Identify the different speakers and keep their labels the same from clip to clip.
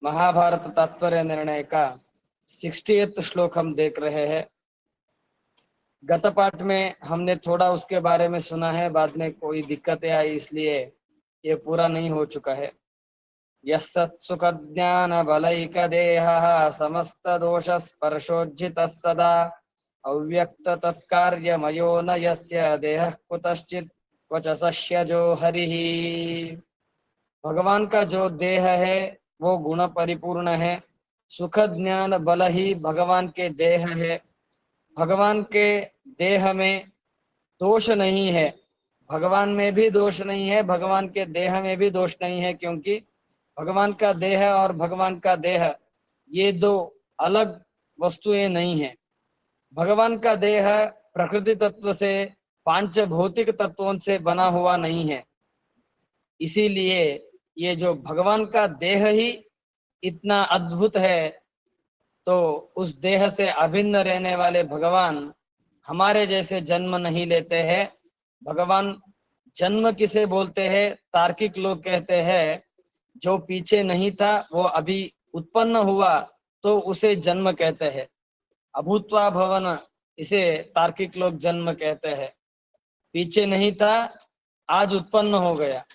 Speaker 1: महाभारत तात्पर्य निर्णय का 60th श्लोक हम देख रहे हैं। गत पाठ में हमने थोड़ा उसके बारे में सुना है, बाद में कोई दिक्कतें आई इसलिए ये पूरा नहीं हो चुका है। यस्सुख ज्ञान बलैक देह समस्त दोष स्पर्शोज्जित सदा अव्यक्त तत्कार्यमयो न यस्य देह कुतश्चित् क्वच सश्यजो हरिः। भगवान का जो देह है वो गुण परिपूर्ण है। सुख ज्ञान बल ही भगवान के देह है। भगवान के देह में दोष नहीं है, भगवान में भी दोष नहीं है, भगवान के देह में भी दोष नहीं है, क्योंकि भगवान का देह और भगवान का देह ये दो अलग वस्तुएं नहीं है। भगवान का देह प्रकृति तत्व से, पांच भौतिक तत्वों से बना हुआ नहीं है। इसीलिए ये जो भगवान का देह ही इतना अद्भुत है, तो उस देह से अभिन्न रहने वाले भगवान हमारे जैसे जन्म नहीं लेते हैं। भगवान जन्म किसे बोलते हैं? तार्किक लोग कहते हैं जो पीछे नहीं था वो अभी उत्पन्न हुआ तो उसे जन्म कहते हैं। अभूत्वा भवन इसे तार्किक लोग जन्म कहते हैं। पीछे नहीं था, आज उत्पन्न हो गया।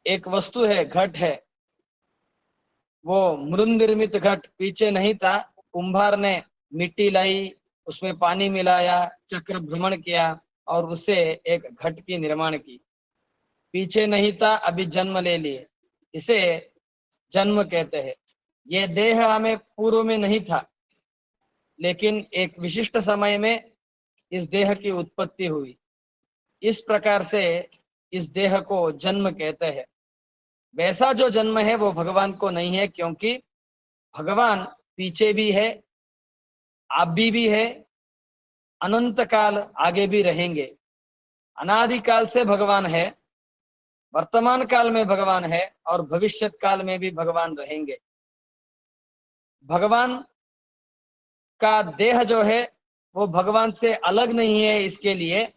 Speaker 1: एक वस्तु है, घट है, वो मृन निर्मित घट पीछे नहीं था, कुंभार ने मिट्टी लाई, उसमें पानी मिलाया, चक्र भ्रमण किया और उससे एक घट की निर्माण की। पीछे नहीं था, अभी जन्म ले लिए, इसे जन्म कहते हैं। ये देह हमें पूर्व में नहीं था, लेकिन एक विशिष्ट समय में इस देह की उत्पत्ति हुई। इस प्रकार से इस देह को जन्म कहते हैं। वैसा जो जन्म है वो भगवान को नहीं है, क्योंकि भगवान पीछे भी है, अभी भी है, अनंत काल आगे भी रहेंगे। अनादि काल से भगवान है, वर्तमान काल में भगवान है और भविष्यत काल में भी भगवान रहेंगे। भगवान का देह जो है वो भगवान से अलग नहीं है। इसके लिए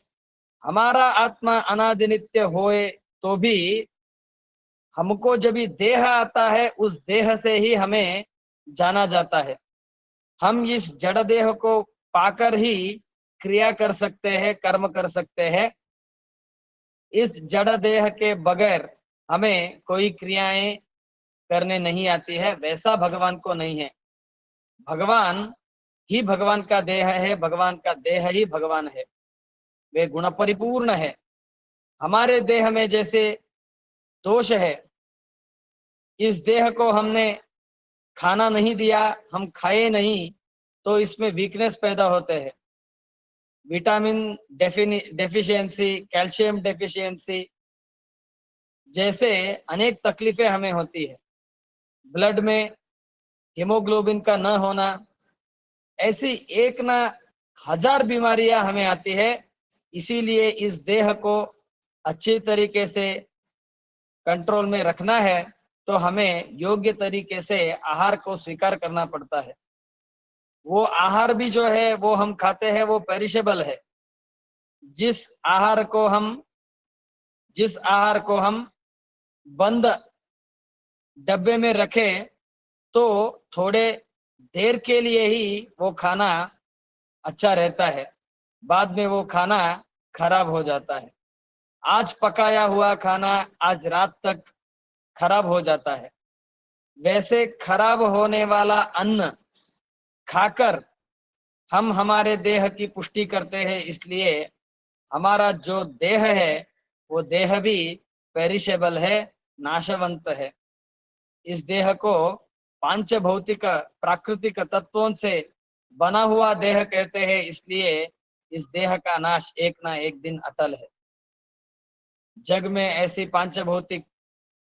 Speaker 1: हमारा आत्मा अनादि नित्य होए तो भी हमको जब भी देह आता है उस देह से ही हमें जाना जाता है। हम इस जड़ देह को पाकर ही क्रिया कर सकते हैं, कर्म कर सकते हैं। इस जड़ देह के बगैर हमें कोई क्रियाएं करने नहीं आती है। वैसा भगवान को नहीं है। भगवान ही भगवान का देह है, भगवान का देह ही भगवान है। वे गुण परिपूर्ण है। हमारे देह में जैसे दोष है, इस देह को हमने खाना नहीं दिया, हम खाए नहीं, तो इसमें वीकनेस पैदा होते हैं। विटामिन डेफिशिएंसी, कैल्शियम डेफिशिएंसी जैसे अनेक तकलीफें हमें होती है। ब्लड में हीमोग्लोबिन का न होना, ऐसी एक ना हजार बीमारियां हमें आती है। इसीलिए इस देह को अच्छी तरीके से कंट्रोल में रखना है तो हमें योग्य तरीके से आहार को स्वीकार करना पड़ता है। वो आहार भी जो है वो हम खाते हैं वो पेरिशेबल है। जिस आहार को हम बंद डब्बे में रखें तो थोड़े देर के लिए ही वो खाना अच्छा रहता है, बाद में वो खाना खराब हो जाता है। आज पकाया हुआ खाना आज रात तक खराब हो जाता है। वैसे खराब होने वाला अन्न खाकर हम हमारे देह की पुष्टि करते हैं। इसलिए हमारा जो देह है वो देह भी पेरिशेबल है, नाशवंत है। इस देह को पांच भौतिक प्राकृतिक तत्वों से बना हुआ देह कहते हैं। इसलिए इस देह का नाश एक ना एक दिन अटल है। जग में ऐसी पांच भौतिक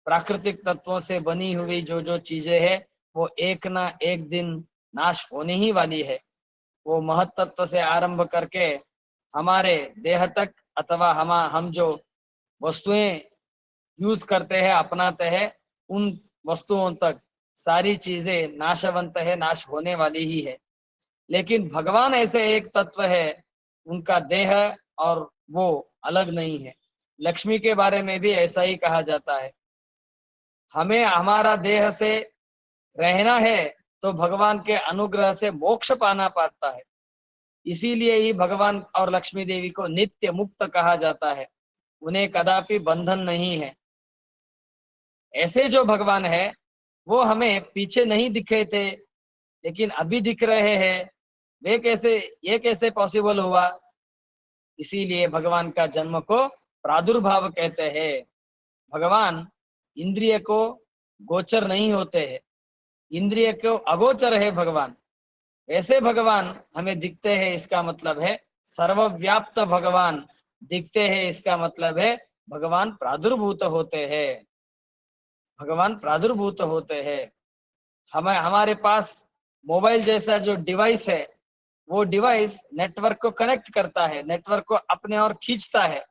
Speaker 1: प्राकृतिक तत्वों से बनी हुई जो जो चीजें हैं वो एक ना एक दिन नाश होने ही वाली है। वो महत तत्व से आरंभ करके हमारे देह तक, अथवा हम जो वस्तुएं यूज करते हैं, अपनाते हैं, उन वस्तुओं तक सारी चीजें नाशवंत है, नाश होने वाली ही है। लेकिन भगवान ऐसे एक तत्व है, उनका देह और वो अलग नहीं है। लक्ष्मी के बारे में भी ऐसा ही कहा जाता है। हमें हमारा देह से रहना है तो भगवान के अनुग्रह से मोक्ष पाना पड़ता है। इसीलिए ही भगवान और लक्ष्मी देवी को नित्य मुक्त कहा जाता है, उन्हें कदापि बंधन नहीं है। ऐसे जो भगवान है वो हमें पीछे नहीं दिखे थे लेकिन अभी दिख रहे हैं, वे कैसे, ये कैसे पॉसिबल हुआ? इसीलिए भगवान का जन्म को प्रादुर्भाव कहते हैं। भगवान इंद्रिय को गोचर नहीं होते हैं, इंद्रिय को अगोचर है भगवान। ऐसे भगवान हमें दिखते हैं, इसका मतलब है सर्वव्याप्त भगवान दिखते हैं, इसका मतलब है भगवान प्रादुर्भूत होते हैं, भगवान प्रादुर्भूत होते हैं। हमें, हमारे पास मोबाइल जैसा जो डिवाइस है, वो डिवाइस नेटवर्क को कनेक्ट करता है, नेटवर्क को अपने ओर खींचता है।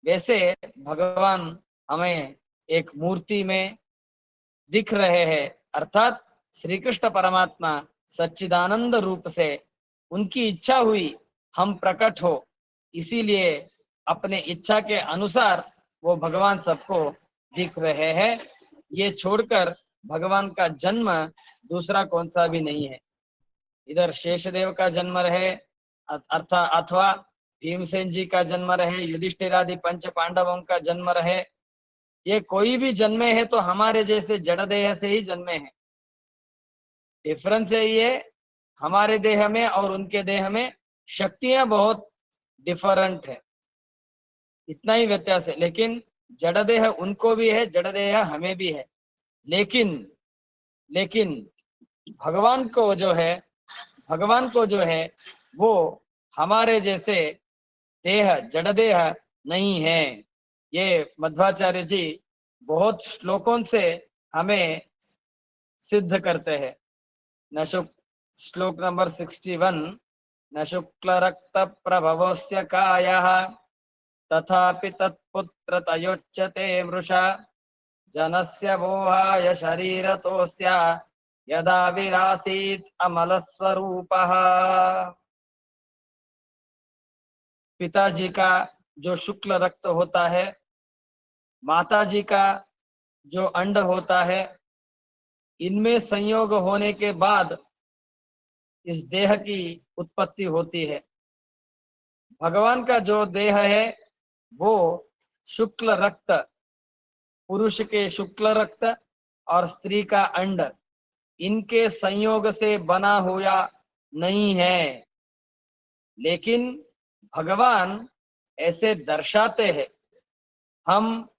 Speaker 1: वैसे भगवान हमें एक मूर्ति में दिख रहे हैं, अर्थात श्री कृष्ण परमात्मा सच्चिदानंद रूप से उनकी इच्छा हुई हम प्रकट हो, इसीलिए अपने इच्छा के अनुसार वो भगवान सबको दिख रहे हैं। ये छोड़कर भगवान का जन्म दूसरा कौन सा भी नहीं है। इधर शेषदेव का जन्म रहे अर्थात अथवा भीमसेन जी का जन्म रहे, युधिष्ठिरादि पंच पांडवों का जन्म रहे, ये कोई भी जन्मे है तो हमारे जैसे जड़ देह से ही जन्मे हैं। डिफरेंस है ये, हमारे देह में और उनके देह में शक्तियां बहुत डिफरेंट है, इतना ही व्यत्यास है। लेकिन जड़ देह उनको भी है, जड़ देह हमें भी है। लेकिन लेकिन भगवान को जो है, भगवान को जो है वो हमारे जैसे देह, जड़ देह नहीं है। ये मध्वाचार्य जी बहुत श्लोकों से हमें सिद्ध करते हैं। न श्लोक नंबर 61, न शुक्ल रक्त प्रभवस्य कायः तथापि तत्पुत्र तयोच्यते मृषा जनस्य मोहाय शरीरतोऽस्य यदा विरासीत् अमलस्वरूपः। पिताजी का जो शुक्ल रक्त होता है, माताजी का जो अंड होता है, इनमें संयोग होने के बाद इस देह की उत्पत्ति होती है। भगवान का जो देह है वो शुक्ल रक्त, पुरुष के शुक्ल रक्त और स्त्री का अंड, इनके संयोग से बना हुआ नहीं है। लेकिन भगवान ऐसे दर्शाते हैं, हम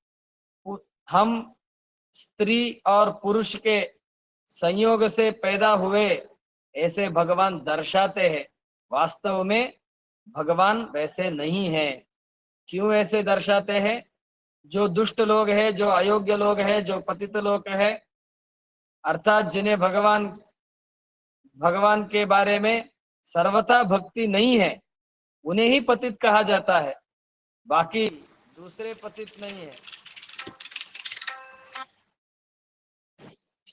Speaker 1: हम स्त्री और पुरुष के संयोग से पैदा हुए, ऐसे भगवान दर्शाते हैं। वास्तव में भगवान वैसे नहीं है। क्यों ऐसे दर्शाते हैं? जो दुष्ट लोग हैं, जो अयोग्य लोग हैं, जो पतित लोग हैं, अर्थात जिन्हें भगवान भगवान के बारे में सर्वथा भक्ति नहीं है, उन्हें ही पतित कहा जाता है, बाकी दूसरे पतित नहीं है।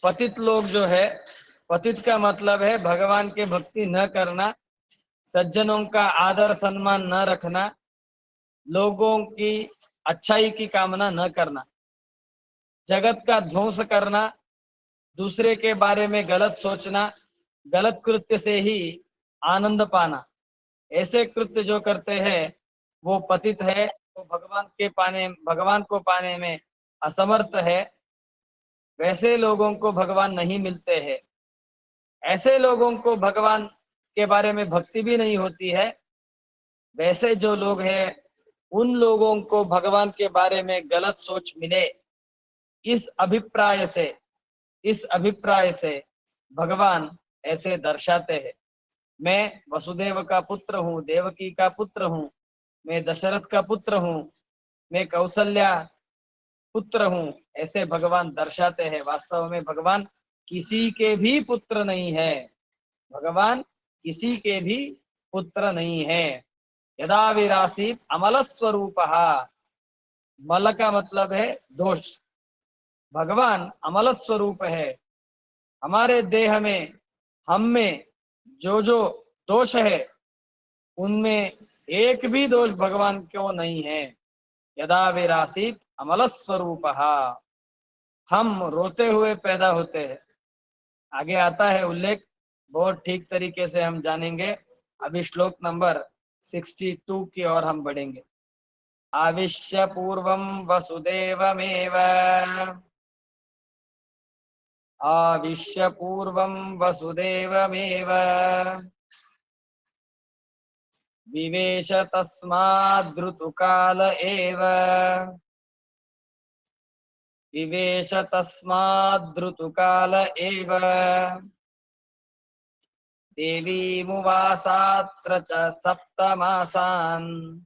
Speaker 1: पतित लोग जो है, पतित का मतलब है भगवान के भक्ति न करना, सज्जनों का आदर सम्मान न रखना, लोगों की अच्छाई की कामना न करना, जगत का ध्वंस करना, दूसरे के बारे में गलत सोचना, गलत कृत्य से ही आनंद पाना, ऐसे कृत्य जो करते हैं वो पतित है, वो भगवान को पाने में असमर्थ है। वैसे लोगों को भगवान नहीं मिलते हैं। ऐसे लोगों को भगवान के बारे में भक्ति भी नहीं होती है। वैसे जो लोग हैं उन लोगों को भगवान के बारे में गलत सोच मिले, इस अभिप्राय से भगवान ऐसे दर्शाते हैं। मैं वसुदेव का पुत्र हूँ, देवकी का पुत्र हूँ, मैं दशरथ का पुत्र हूँ, मैं कौशल्या पुत्र हूँ, ऐसे भगवान दर्शाते हैं। वास्तव में भगवान किसी के भी पुत्र नहीं है, भगवान किसी के भी पुत्र नहीं है। यदा विरासीत अमल स्वरूपः, मल का मतलब है दोष, भगवान अमल स्वरूप है। हमारे देह में, हम में जो जो दोष है, उनमें एक भी दोष भगवान क्यों नहीं है। यदा विरासीत अमल स्वरूपः, हम रोते हुए पैदा होते हैं, आगे आता है उल्लेख, बहुत ठीक तरीके से हम जानेंगे। अभी श्लोक नंबर 62 की ओर हम बढ़ेंगे। आविश्य पूर्वं वसुदेवमेव, आविश्य पूर्वं वसुदेवमेव, विवेश तस्माद् एव, विवेश तस्माद् एव, देवीमुवासात्र च सप्तमासान्,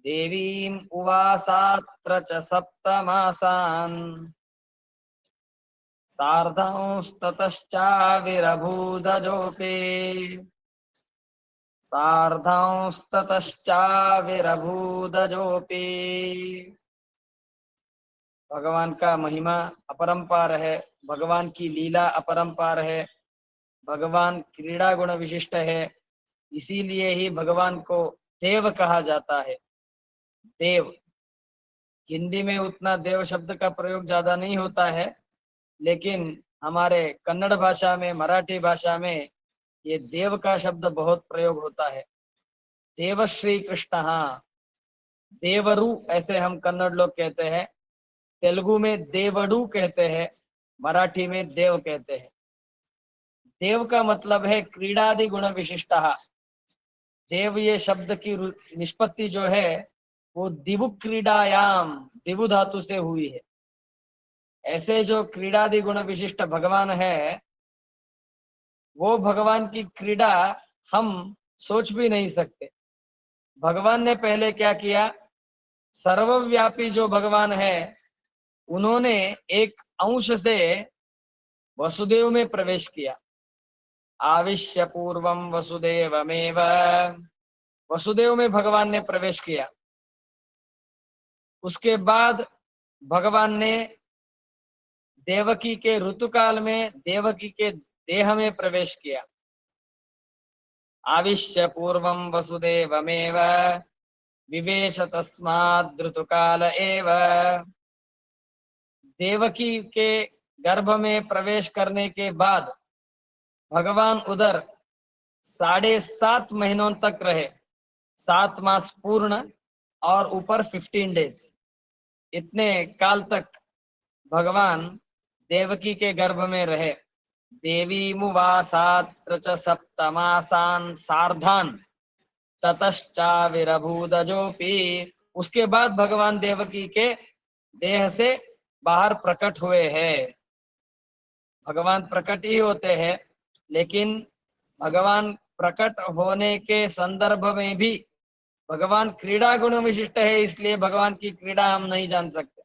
Speaker 1: देवीम् उवासात्र च सप्तमासान्, सार्धंस्ततश्चाविरभूदजोऽपि, सार्धंस्ततश्चाविरभूदजोऽपि। भगवान का महिमा अपरंपार है, भगवान की लीला अपरंपार है, भगवान क्रीड़ा गुण विशिष्ट है। इसीलिए ही भगवान को देव कहा जाता है। देव, हिंदी में उतना देव शब्द का प्रयोग ज्यादा नहीं होता है, लेकिन हमारे कन्नड़ भाषा में, मराठी भाषा में ये देव का शब्द बहुत प्रयोग होता है। देव श्री कृष्ण, देवरु ऐसे हम कन्नड़ लोग कहते हैं, तेलुगु में देवडू कहते हैं, मराठी में देव कहते हैं। देव का मतलब है क्रीडादि गुण विशिष्ट। देव ये शब्द की निष्पत्ति जो है वो दिवु क्रीडायाम, दिवु धातु से हुई है। ऐसे जो क्रीडादि गुण विशिष्ट भगवान है, वो भगवान की क्रीड़ा हम सोच भी नहीं सकते। भगवान ने पहले क्या किया, सर्वव्यापी जो भगवान है उन्होंने एक अंश से वसुदेव में प्रवेश किया। आविश्य पूर्वम वसुदेवमेव, वसुदेव में भगवान ने प्रवेश किया। उसके बाद भगवान ने देवकी के ऋतुकाल में देवकी के देह में प्रवेश किया। आविश्य पूर्वम वसुदेवमेव, विवेश तस्माद् ऋतुकाल एव। देवकी के गर्भ में प्रवेश करने के बाद भगवान उधर 7.5 महीनों तक रहे, 7 मास पूर्ण और ऊपर 15 डेज। इतने काल तक भगवान देवकी के गर्भ में रहे। देवी मुवासात्र च सप्तमासान् सार्धान् ततश्चाविरभूदजोऽपि। उसके बाद भगवान देवकी के देह से बाहर प्रकट हुए हैं। भगवान प्रकट ही होते हैं, लेकिन भगवान प्रकट होने के संदर्भ में भी भगवान क्रीड़ा गुण विशिष्ट है, इसलिए भगवान की क्रीड़ा हम नहीं जान सकते।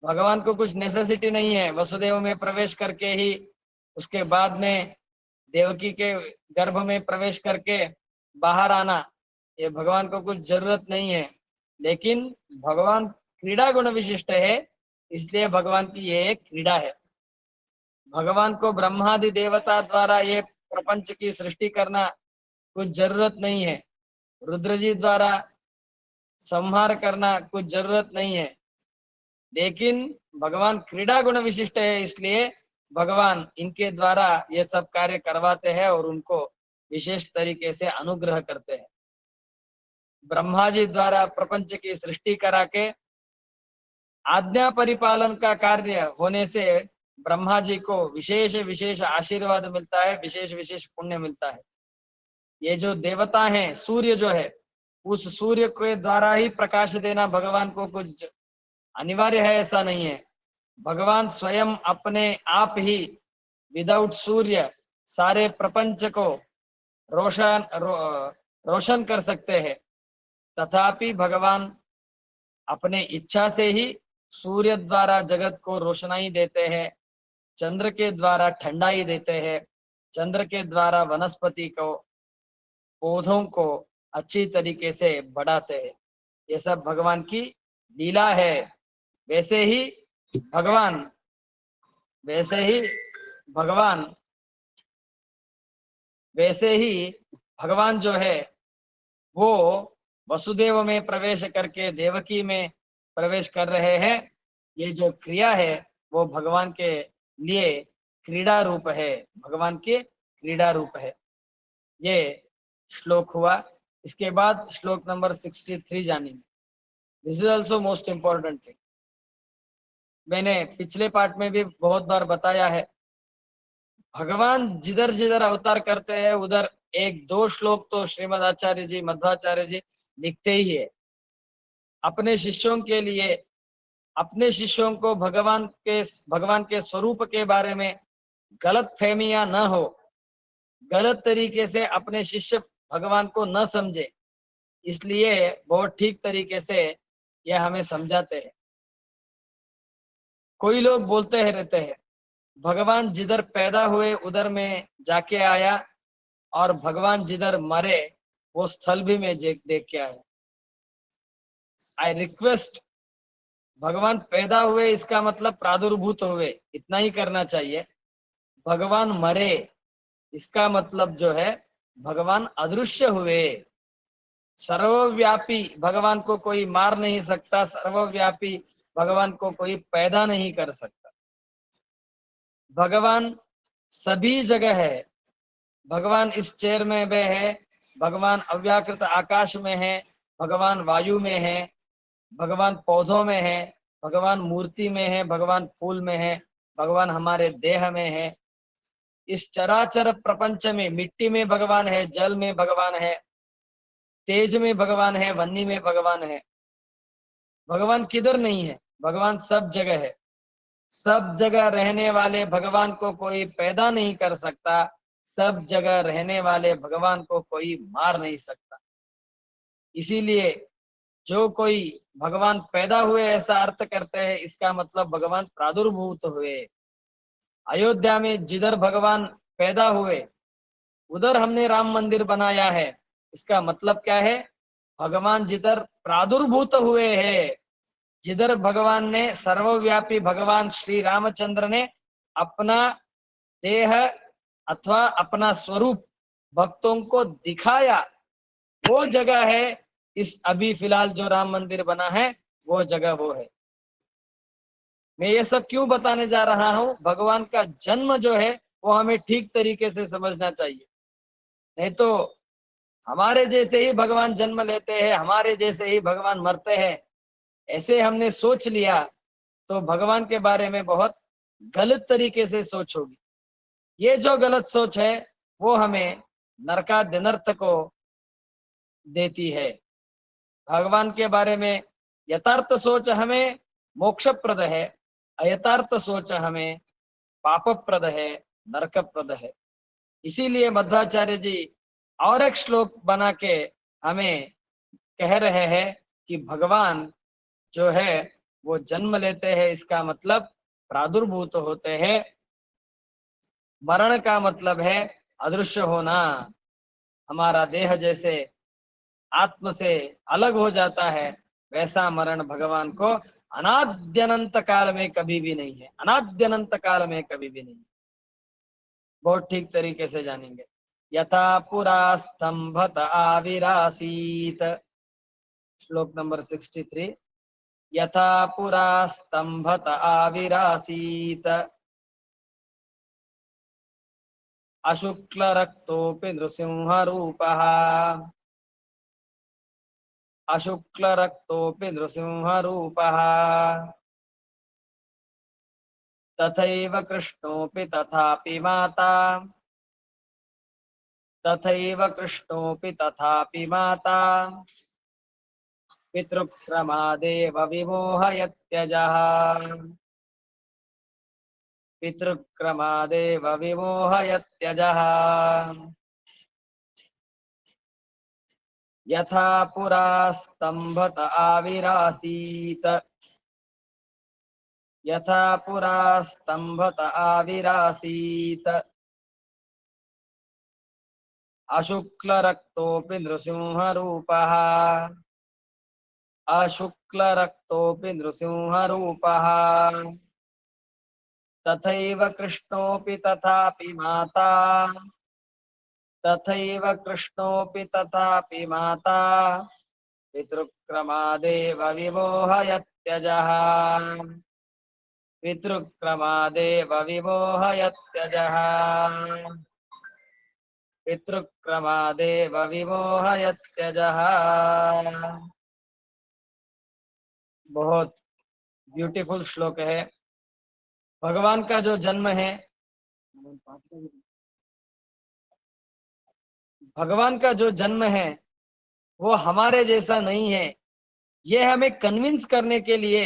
Speaker 1: भगवान को कुछ नेसेसिटी नहीं है वसुदेव में प्रवेश करके ही उसके बाद में देवकी के गर्भ में प्रवेश करके बाहर आना, ये भगवान को कुछ जरूरत नहीं है। लेकिन भगवान क्रीड़ा गुण विशिष्ट है, इसलिए भगवान की ये एक क्रीड़ा है। भगवान को ब्रह्मादि देवता द्वारा ये प्रपंच की सृष्टि करना कुछ जरूरत नहीं है, रुद्र जी द्वारा संहार करना कुछ जरूरत नहीं है। लेकिन भगवान क्रीड़ा गुण विशिष्ट है, इसलिए भगवान इनके द्वारा ये सब कार्य करवाते हैं और उनको विशेष तरीके से अनुग्रह करते हैं। ब्रह्मा जी द्वारा प्रपंच की सृष्टि करा के आज्ञा परिपालन का कार्य होने से ब्रह्मा जी को विशेष विशेष आशीर्वाद मिलता है, विशेष विशेष पुण्य मिलता है। ये जो देवता हैं, सूर्य जो है, उस सूर्य के द्वारा ही प्रकाश देना भगवान को कुछ अनिवार्य है ऐसा नहीं है। भगवान स्वयं अपने आप ही विदाउट सूर्य सारे प्रपंच को रोशन कर सकते हैं। तथापि भगवान अपने इच्छा से ही सूर्य द्वारा जगत को रोशनाई देते हैं, चंद्र के द्वारा ठंडाई देते हैं, चंद्र के द्वारा वनस्पति को, पौधों को अच्छी तरीके से बढ़ाते हैं। ये सब भगवान की लीला है। वैसे ही भगवान वैसे ही भगवान वैसे ही भगवान जो है वो वसुदेव में प्रवेश करके देवकी में प्रवेश कर रहे हैं। ये जो क्रिया है वो भगवान के लिए क्रीड़ा रूप है, भगवान के क्रीड़ा रूप है। ये श्लोक हुआ। इसके बाद श्लोक नंबर 63 जानेंगे। This is also most important thing. मैंने पिछले पार्ट में भी बहुत बार बताया है, भगवान जिधर जिधर अवतार करते हैं उधर एक दो श्लोक तो श्रीमद आचार्य जी, मध्वाचार्य जी लिखते ही है अपने शिष्यों के लिए। अपने शिष्यों को भगवान के स्वरूप के बारे में गलत फहमियां न हो, गलत तरीके से अपने शिष्य भगवान को न समझे, इसलिए बहुत ठीक तरीके से यह हमें समझाते हैं। कोई लोग बोलते हैं रहते हैं भगवान जिधर पैदा हुए उधर में जाके आया, और भगवान जिधर मरे वो स्थल भी मैं देख के आया। आई रिक्वेस्ट, भगवान पैदा हुए इसका मतलब प्रादुर्भूत हुए, इतना ही करना चाहिए। भगवान मरे इसका मतलब जो है भगवान अदृश्य हुए। सर्वव्यापी भगवान को कोई मार नहीं सकता, सर्वव्यापी भगवान को कोई पैदा नहीं कर सकता। भगवान सभी जगह है। भगवान इस चेयर में भी है, भगवान अव्याकृत आकाश में है, भगवान वायु में है, भगवान पौधों में है, भगवान मूर्ति में है, भगवान फूल में है, भगवान हमारे देह में है। इस चराचर प्रपंच में मिट्टी में भगवान है, जल में भगवान है, तेज में भगवान है, वन्नी में भगवान है। भगवान किधर नहीं है? भगवान सब जगह है। सब जगह रहने वाले भगवान को कोई पैदा नहीं कर सकता, सब जगह रहने वाले भगवान को कोई मार नहीं सकता। इसीलिए जो कोई भगवान पैदा हुए ऐसा अर्थ करते हैं, इसका मतलब भगवान प्रादुर्भूत हुए। अयोध्या में जिधर भगवान पैदा हुए उधर हमने राम मंदिर बनाया है। इसका मतलब क्या है? भगवान जिधर प्रादुर्भूत हुए हैं, जिधर भगवान ने, सर्वव्यापी भगवान श्री रामचंद्र ने अपना देह अथवा अपना स्वरूप भक्तों को दिखाया, वो जगह है इस अभी फिलहाल जो राम मंदिर बना है, वो जगह वो है। मैं ये सब क्यों बताने जा रहा हूं? भगवान का जन्म जो है वो हमें ठीक तरीके से समझना चाहिए। नहीं तो हमारे जैसे ही भगवान जन्म लेते हैं, हमारे जैसे ही भगवान मरते हैं, ऐसे हमने सोच लिया तो भगवान के बारे में बहुत गलत तरीके से सोच होगी। ये जो गलत सोच है वो हमें नरकाद्यनर्थ को देती है। भगवान के बारे में यथार्थ सोच हमें मोक्षप्रद है, अयथार्थ सोच हमें पापप्रद है, नरकप्रद है। इसीलिए मध्वाचार्य जी और एक श्लोक बना के हमें कह रहे हैं कि भगवान जो है वो जन्म लेते हैं, इसका मतलब प्रादुर्भूत होते हैं। मरण का मतलब है अदृश्य होना। हमारा देह जैसे आत्म से अलग हो जाता है, वैसा मरण भगवान को अनाद्यनंत काल में कभी भी नहीं है। अनाद्यनंत काल में कभी भी नहीं। बहुत ठीक तरीके से जानेंगे। यथा पुरा स्तंभत आविरासीत, श्लोक नंबर 63। यथा पुरा स्तंभत आविरासीत अशुक्ल रक्तोपि नृसिंह रूपः, अशुक्ल रक्तोपि नृसिंह रूपः तथैव कृष्णोपि तथापि माता, तथैव कृष्णोपि तथापि माता पितृक्रमादेव विमोहयत्यजः, पितृक्रमादेव विमोहयत्यजः। यथा पुरा स्तंभत आविरासीत, यथा पुरा स्तंभत आविरासीत अशुक्ल रक्तोपि नृसिंह रूपः, अशुक्ल रक्तोपि नृसिंह रूपः तथैव कृष्णोपि तथापि माता, तथैव कृष्णोपि तथापि माता पितृक्रमादेव विमोहयत्यजः, पितृक्रमादेव विमोहयत्यजः। पितृक्रमादेव विमोहयत्यजः। बहुत ब्यूटीफुल श्लोक है। भगवान का जो जन्म है, भगवान का जो जन्म है वो हमारे जैसा नहीं है। ये हमें कन्विंस करने के लिए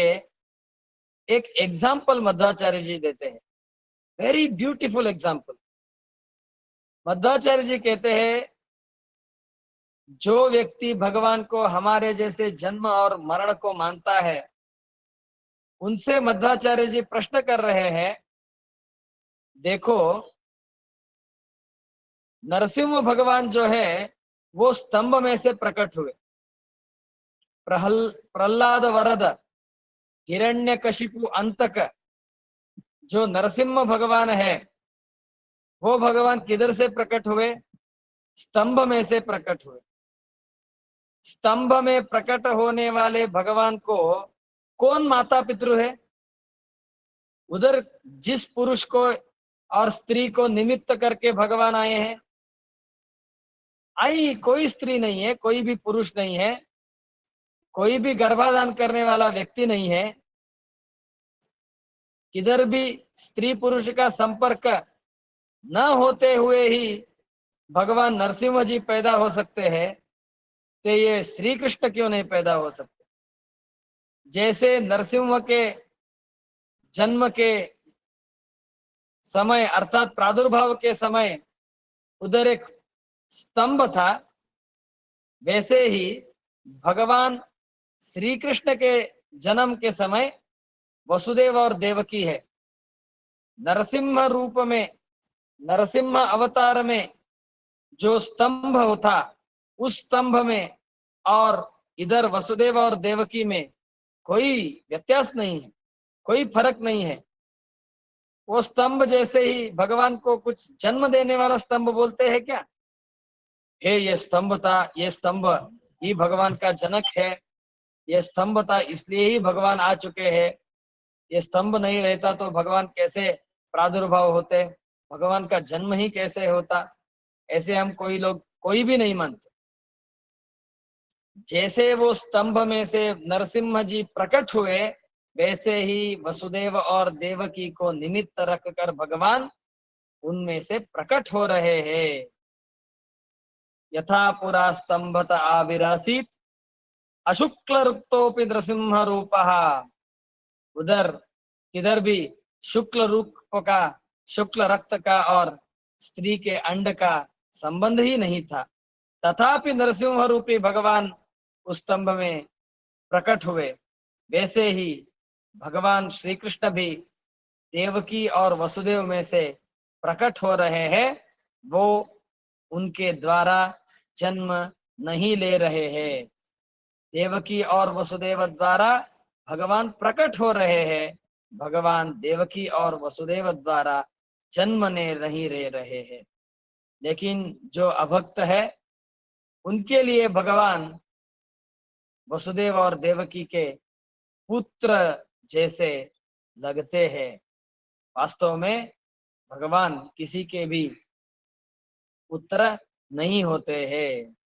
Speaker 1: एक एग्जाम्पल मध्वाचार्य जी देते हैं, वेरी ब्यूटीफुल एग्जाम्पल। मध्वाचार्य जी कहते हैं जो व्यक्ति भगवान को हमारे जैसे जन्म और मरण को मानता है, उनसे मध्वाचार्य जी प्रश्न कर रहे हैं, देखो नरसिंह भगवान जो है वो स्तंभ में से प्रकट हुए। प्रहलाद वरद हिरण्यकशिपु अंतक जो नरसिंह भगवान है वो भगवान किधर से प्रकट हुए? स्तंभ में से प्रकट हुए। स्तंभ में प्रकट होने वाले भगवान को कौन माता पितृ है? उधर जिस पुरुष को और स्त्री को निमित्त करके भगवान आए हैं, आई कोई स्त्री नहीं है, कोई भी पुरुष नहीं है, कोई भी गर्भाधान करने वाला व्यक्ति नहीं है। किधर भी स्त्री पुरुष का संपर्क न होते हुए ही भगवान नरसिंह जी पैदा हो सकते हैं, तो ये श्री कृष्ण क्यों नहीं पैदा हो सकते? जैसे नरसिंह के जन्म के समय अर्थात प्रादुर्भाव के समय उधर एक स्तंभ था, वैसे ही भगवान श्री कृष्ण के जन्म के समय वसुदेव और देवकी है। नरसिंह रूप में, नरसिंह अवतार में जो स्तंभ था, उस स्तंभ में और इधर वसुदेव और देवकी में कोई व्यत्यास नहीं है, कोई फर्क नहीं है। वो स्तंभ जैसे ही भगवान को कुछ जन्म देने वाला स्तंभ बोलते हैं क्या? ये स्तंभ था, ये स्तंभ ही भगवान का जनक है, ये स्तंभ था इसलिए ही भगवान आ चुके हैं। ये स्तंभ नहीं रहता तो भगवान कैसे प्रादुर्भाव होते, भगवान का जन्म ही कैसे होता? ऐसे हम कोई लोग कोई भी नहीं मानते। जैसे वो स्तंभ में से नरसिम्हा जी प्रकट हुए, वैसे ही वसुदेव और देवकी को निमित्त रखकर भगवान उनमें से प्रकट हो रहे हैं। यथा पुरा स्तंभत आविरासीत अशुक्ल रुक्तोपि नृसिंह रूपः। उधर किधर भी शुक्ल रूप का, शुक्ल रक्त का और स्त्री के अंड का संबंध ही नहीं था, तथापि नरसिंह रूपी भगवान उस स्तंभ में प्रकट हुए। वैसे ही भगवान श्री कृष्ण भी देवकी और वसुदेव में से प्रकट हो रहे हैं। वो उनके द्वारा जन्म नहीं ले रहे हैं, देवकी और वसुदेव द्वारा भगवान प्रकट हो रहे हैं। भगवान देवकी और वसुदेव द्वारा जन्म ने नहीं ले रहे हैं। लेकिन जो अभक्त है उनके लिए भगवान वसुदेव और देवकी के पुत्र जैसे लगते हैं। वास्तव में भगवान किसी के भी पुत्र नहीं होते हैं।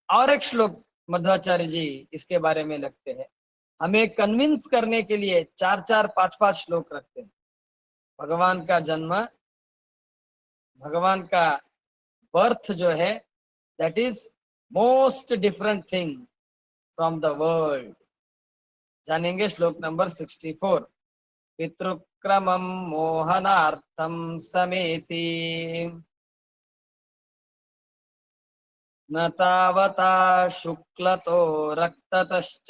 Speaker 1: और एक श्लोक मध्वाचार्य जी इसके बारे में लगते हैं, हमें कन्विंस करने के लिए 4-4, 5-5 श्लोक रखते हैं। भगवान का जन्म, भगवान का बर्थ जो है, that is most different thing from the world. जानेंगे श्लोक नंबर 64। पितृक्रमं मोहनार्थं समेति न तावता शुक्लतो रक्ततश्च।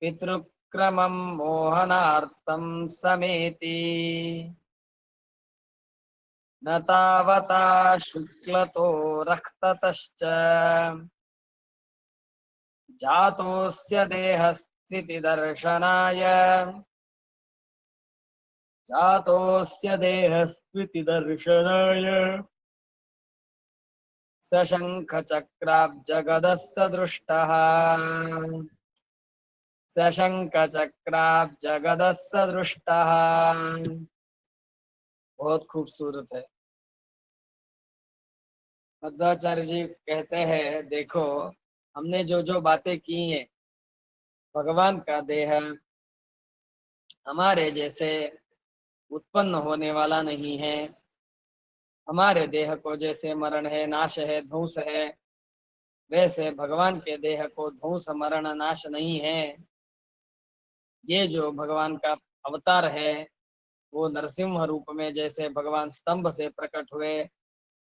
Speaker 1: पितृक्रमं मोहनार्थं समेति न तावता शुक्लतो रक्ततश्च। जातोस्य देहस्थिति दर्शनाय, जातोस्य देहस्थिति दर्शनाय सशंख चक्राब्जगदः सदृष्टः। सशंक चक्राब्ज गदस्य दृष्टः। बहुत खूबसूरत है। मध्वाचार्य जी कहते हैं, देखो हमने जो जो बातें की हैं, भगवान का देह हमारे जैसे उत्पन्न होने वाला नहीं है। हमारे देह को जैसे मरण है, नाश है, ध्वंस है, वैसे भगवान के देह को ध्वंस मरण नाश नहीं है। ये जो भगवान का अवतार है वो नरसिंह रूप में जैसे भगवान स्तंभ से प्रकट हुए,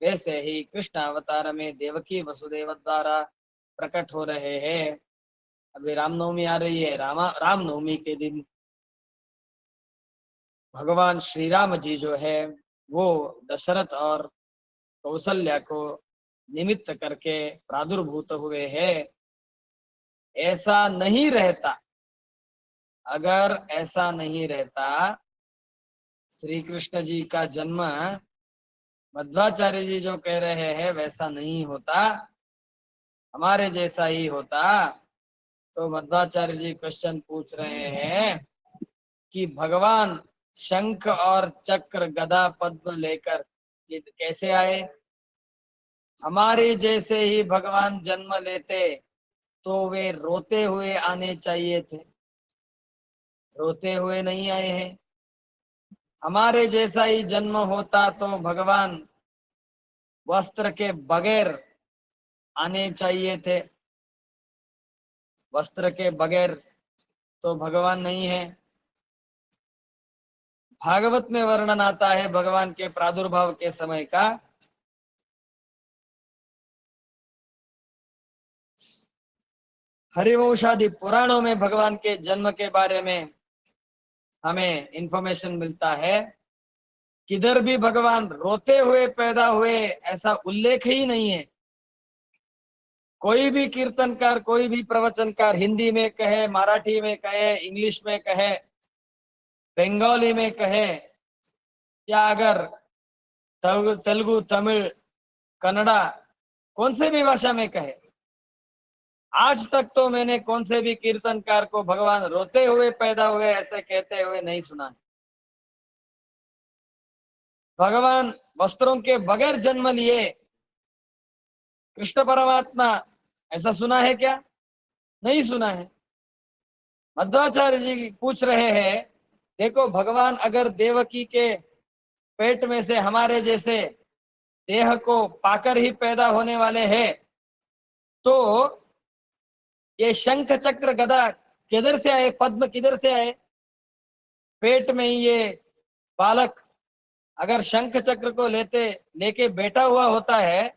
Speaker 1: वैसे ही कृष्ण अवतार में देवकी वसुदेव द्वारा प्रकट हो रहे हैं। अभी रामनवमी आ रही है। रामनवमी के दिन भगवान श्री राम जी जो है वो दशरथ और कौशल्या को निमित्त करके प्रादुर्भूत हुए हैं। ऐसा नहीं रहता, अगर ऐसा नहीं रहता, श्री कृष्ण जी का जन्म मध्वाचार्य जी जो कह रहे हैं वैसा नहीं होता, हमारे जैसा ही होता, तो मध्वाचार्य जी क्वेश्चन पूछ रहे हैं कि भगवान शंख और चक्र गदा पद्म लेकर कैसे आए। हमारे जैसे ही भगवान जन्म लेते तो वे रोते हुए आने चाहिए थे, रोते हुए नहीं आए हैं। हमारे जैसा ही जन्म होता तो भगवान वस्त्र के बगैर आने चाहिए थे, वस्त्र के बगैर तो भगवान नहीं है। भागवत में वर्णन आता है भगवान के प्रादुर्भाव के समय का। हरिवंशादि पुराणों में भगवान के जन्म के बारे में हमें इंफॉर्मेशन मिलता है। किधर भी भगवान रोते हुए पैदा हुए ऐसा उल्लेख ही नहीं है। कोई भी कीर्तनकार, कोई भी प्रवचनकार हिंदी में कहे, मराठी में कहे, इंग्लिश में कहे, बंगाली में कहे, या अगर तेलुगु, तमिल, कन्नड़ा, कौन से भी भाषा में कहे, आज तक तो मैंने कौन से भी कीर्तनकार को भगवान रोते हुए पैदा हुए ऐसे कहते हुए नहीं सुना। भगवान वस्त्रों के बगैर जन्म लिए कृष्ण परमात्मा, ऐसा सुना है क्या? नहीं सुना है। मध्वाचार्य जी पूछ रहे हैं, देखो भगवान अगर देवकी के पेट में से हमारे जैसे देह को पाकर ही पैदा होने वाले हैं, तो ये शंख चक्र गदा किधर से आए, पद्म किधर से आए? पेट में ही ये बालक अगर शंख चक्र को लेके बैठा हुआ होता है,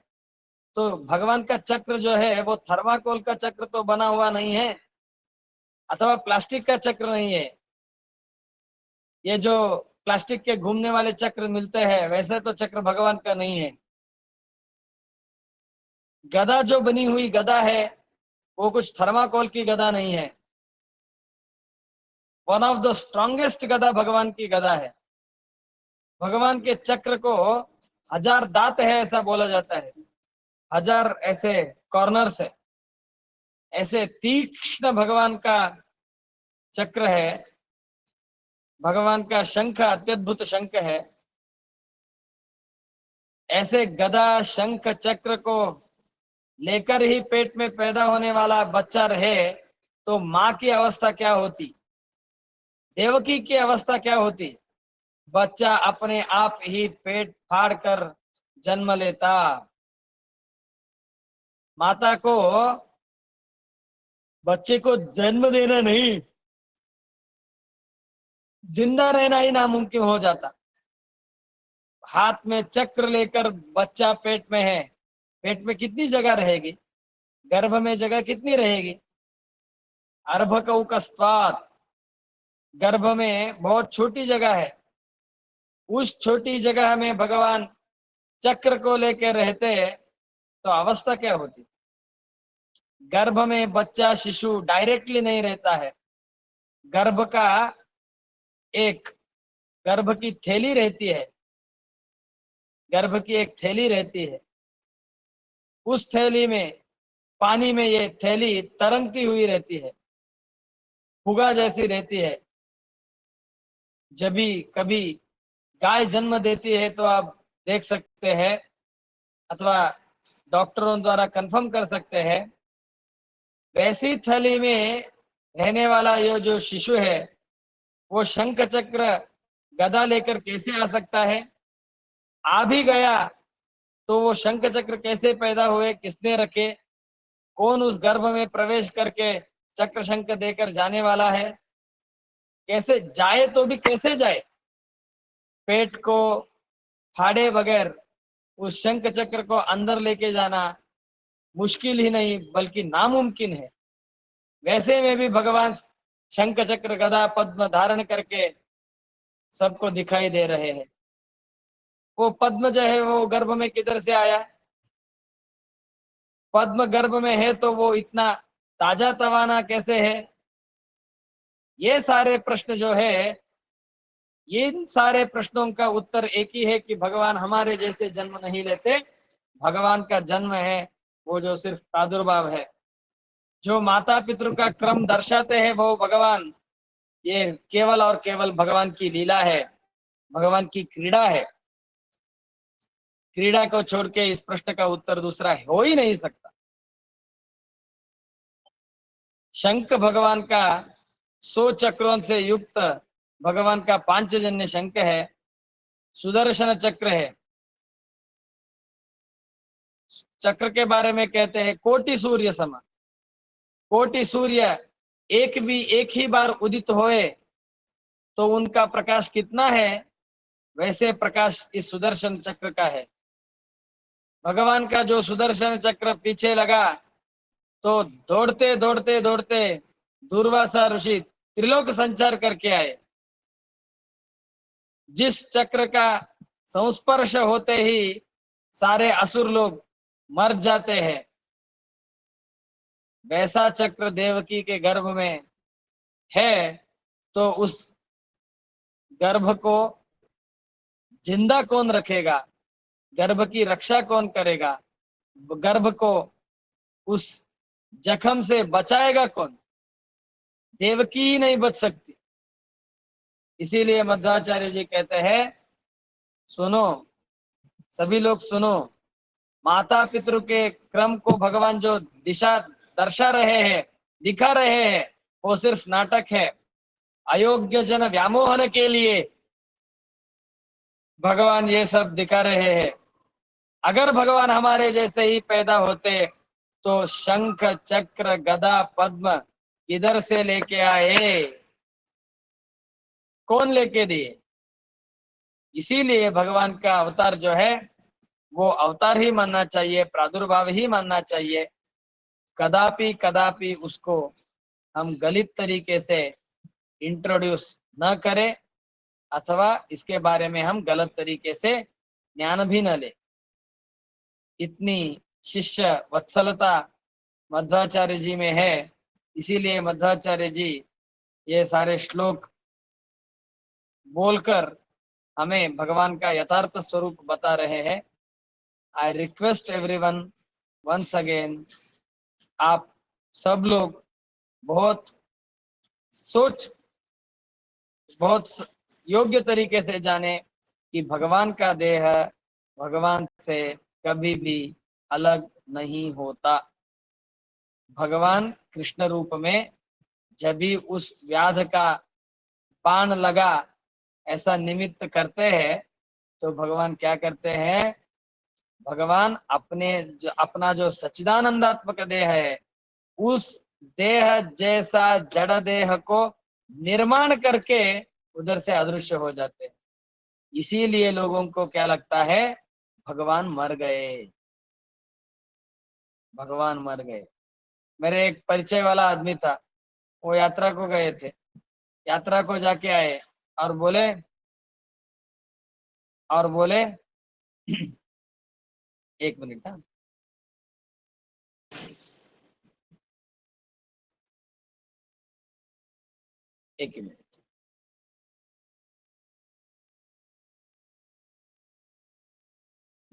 Speaker 1: तो भगवान का चक्र जो है वो थर्माकोल का चक्र तो बना हुआ नहीं है, अथवा प्लास्टिक का चक्र नहीं है। ये जो प्लास्टिक के घूमने वाले चक्र मिलते हैं वैसे तो चक्र भगवान का नहीं है। गदा जो बनी हुई गदा है वो कुछ थर्माकोल की गदा नहीं है। वन ऑफ द स्ट्रॉन्गेस्ट गदा भगवान की गदा है। भगवान के चक्र को 1000 दांत है ऐसा बोला जाता है, 1000 ऐसे कॉर्नर्स है, ऐसे तीक्ष्ण भगवान का चक्र है। भगवान का शंख अत्यद्भुत शंख है। ऐसे गदा शंख चक्र को लेकर ही पेट में पैदा होने वाला बच्चा रहे तो माँ की अवस्था क्या होती, देवकी की अवस्था क्या होती? बच्चा अपने आप ही पेट फाड़ कर जन्म लेता। माता को बच्चे को जन्म देना नहीं, जिंदा रहना ही नामुमकिन हो जाता। हाथ में चक्र लेकर बच्चा पेट में है, पेट में कितनी जगह रहेगी, गर्भ में जगह कितनी रहेगी? अर्भकौकस्त्वात्, गर्भ में बहुत छोटी जगह है। उस छोटी जगह में भगवान चक्र को लेकर रहते तो अवस्था क्या होती? गर्भ में बच्चा शिशु डायरेक्टली नहीं रहता है। गर्भ का एक गर्भ की थैली रहती है, गर्भ की एक थैली रहती है। उस थैली में पानी में ये थैली तरंगती हुई रहती है। फुगा जैसी रहती है। जब भी कभी गाय जन्म देती है तो आप देख सकते हैं अथवा डॉक्टरों द्वारा कंफर्म कर सकते हैं, वैसी थैली में रहने वाला ये जो शिशु है वो शंख चक्र गदा लेकर कैसे आ सकता है? आ भी गया तो वो शंख चक्र कैसे पैदा हुए, किसने रखे, कौन उस गर्भ में प्रवेश करके चक्र शंख देकर जाने वाला है, कैसे जाए तो भी कैसे जाए? पेट को फाड़े बगैर उस शंख चक्र को अंदर लेके जाना मुश्किल ही नहीं बल्कि नामुमकिन है। वैसे में भी भगवान शंख चक्र गदा पद्म धारण करके सबको दिखाई दे रहे हैं। वो पद्म जो है वो गर्भ में किधर से आया? पद्म गर्भ में है तो वो इतना ताजा तवाना कैसे है? ये सारे प्रश्न जो है, इन सारे प्रश्नों का उत्तर एक ही है कि भगवान हमारे जैसे जन्म नहीं लेते। भगवान का जन्म है वो जो सिर्फ प्रादुर्भाव है। जो माता पितृ का क्रम दर्शाते हैं वो भगवान, ये केवल और केवल भगवान की लीला है, भगवान की क्रीड़ा है। क्रीड़ा को छोड़ के इस प्रश्न का उत्तर दूसरा हो ही नहीं सकता। शंख भगवान का 100 चक्रों से युक्त भगवान का पांचजन्य शंख है, सुदर्शन चक्र है। चक्र के बारे में कहते हैं कोटि सूर्य समान। कोटि सूर्य एक ही बार उदित होए तो उनका प्रकाश कितना है, वैसे प्रकाश इस सुदर्शन चक्र का है। भगवान का जो सुदर्शन चक्र पीछे लगा तो दौड़ते दौड़ते दौड़ते दुर्वासा ऋषि त्रिलोक संचार करके आए। जिस चक्र का संस्पर्श होते ही सारे असुर लोग मर जाते हैं, वैसा चक्र देवकी के गर्भ में है तो उस गर्भ को जिंदा कौन रखेगा? गर्भ की रक्षा कौन करेगा? गर्भ को उस जख्म से बचाएगा कौन? देवकी ही नहीं बच सकती। इसीलिए मध्वाचार्य जी कहते हैं, सुनो सभी लोग सुनो, माता पितृ के क्रम को भगवान जो दिशा दर्शा रहे हैं, दिखा रहे हैं, वो सिर्फ नाटक है। अयोग्य जन व्यामोहन के लिए भगवान ये सब दिखा रहे हैं। अगर भगवान हमारे जैसे ही पैदा होते तो शंख चक्र गदा पद्म किधर से लेके आए? कौन लेके दिए? इसीलिए भगवान का अवतार जो है वो अवतार ही मानना चाहिए, प्रादुर्भाव ही मानना चाहिए। कदापि कदापि उसको हम गलत तरीके से इंट्रोड्यूस न करें अथवा इसके बारे में हम गलत तरीके से ज्ञान भी न ले। इतनी शिष्य वत्सलता मध्वाचार्य जी में है, इसीलिए मध्वाचार्य जी ये सारे श्लोक बोलकर हमें भगवान का यथार्थ स्वरूप बता रहे हैं। I request everyone once again, आप सब लोग बहुत सोच बहुत योग्य तरीके से जाने कि भगवान का देह भगवान से कभी भी अलग नहीं होता। भगवान कृष्ण रूप में जब भी उस व्याध का बाण लगा ऐसा निमित्त करते हैं तो भगवान क्या करते हैं? भगवान अपना जो सच्चिदानंदात्मक देह है उस देह जैसा जड़ देह को निर्माण करके उधर से अदृश्य हो जाते हैं। इसीलिए लोगों को क्या लगता है? भगवान मर गए, भगवान मर गए। मेरे एक परिचय वाला आदमी था, वो यात्रा को गए थे, यात्रा को जाके आए और बोले एक मिनट, हाँ एक ही मिनट।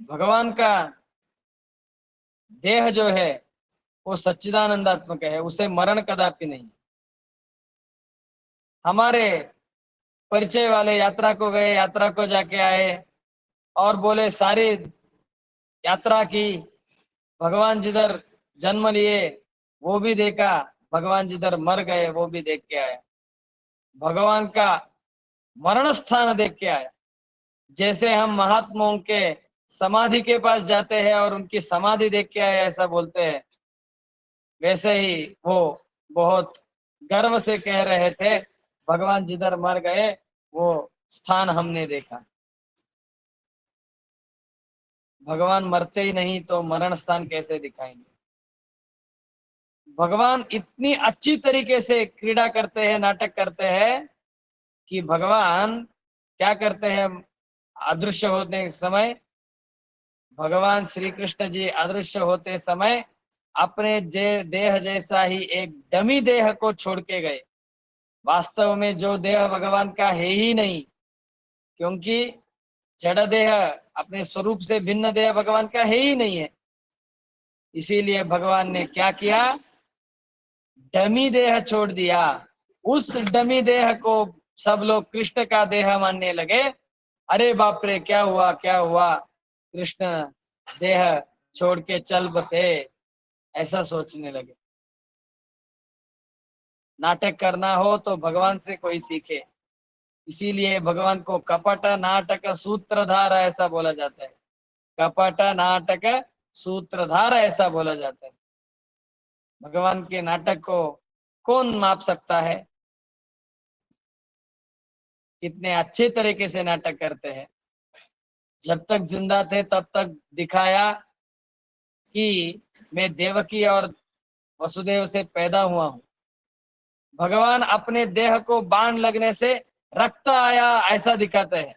Speaker 1: भगवान का देह जो है वो सच्चिदानंदात्मक है, उसे मरण कदापि नहीं। हमारे परिचय वाले यात्रा को गए, यात्रा को जाके आए और बोले सारी यात्रा की, भगवान जिधर जन्म लिए वो भी देखा, भगवान जिधर मर गए वो भी देख के आया, भगवान का मरण स्थान देख के आया। जैसे हम महात्माओं के समाधि के पास जाते हैं और उनकी समाधि देख के आए ऐसा बोलते हैं, वैसे ही वो बहुत गर्व से कह रहे थे, भगवान जिधर मर गए वो स्थान हमने देखा। भगवान मरते ही नहीं तो मरण स्थान कैसे दिखाएंगे। भगवान इतनी अच्छी तरीके से क्रीड़ा करते हैं, नाटक करते हैं कि भगवान क्या करते हैं, अदृश्य होने समय, भगवान श्री कृष्ण जी अदृश्य होते समय अपने देह जैसा ही एक डमी देह को छोड़ के गए। वास्तव में जो देह भगवान का है ही नहीं, क्योंकि जड़ देह अपने स्वरूप से भिन्न देह भगवान का है ही नहीं है। इसीलिए भगवान ने क्या किया, डमी देह छोड़ दिया। उस डमी देह को सब लोग कृष्ण का देह मानने लगे। अरे बाप रे, क्या हुआ क्या हुआ, कृष्ण देह छोड़ के चल बसे, ऐसा सोचने लगे। नाटक करना हो तो भगवान से कोई सीखे। इसीलिए भगवान को कपट नाटक सूत्रधार ऐसा बोला जाता है। कपट नाटक सूत्रधार ऐसा बोला जाता है। भगवान के नाटक को कौन माप सकता है, कितने अच्छे तरीके से नाटक करते हैं। जब तक जिंदा थे तब तक दिखाया कि मैं देवकी और वसुदेव से पैदा हुआ हूं। भगवान अपने देह को बाण लगने से रक्त आया ऐसा दिखाते हैं।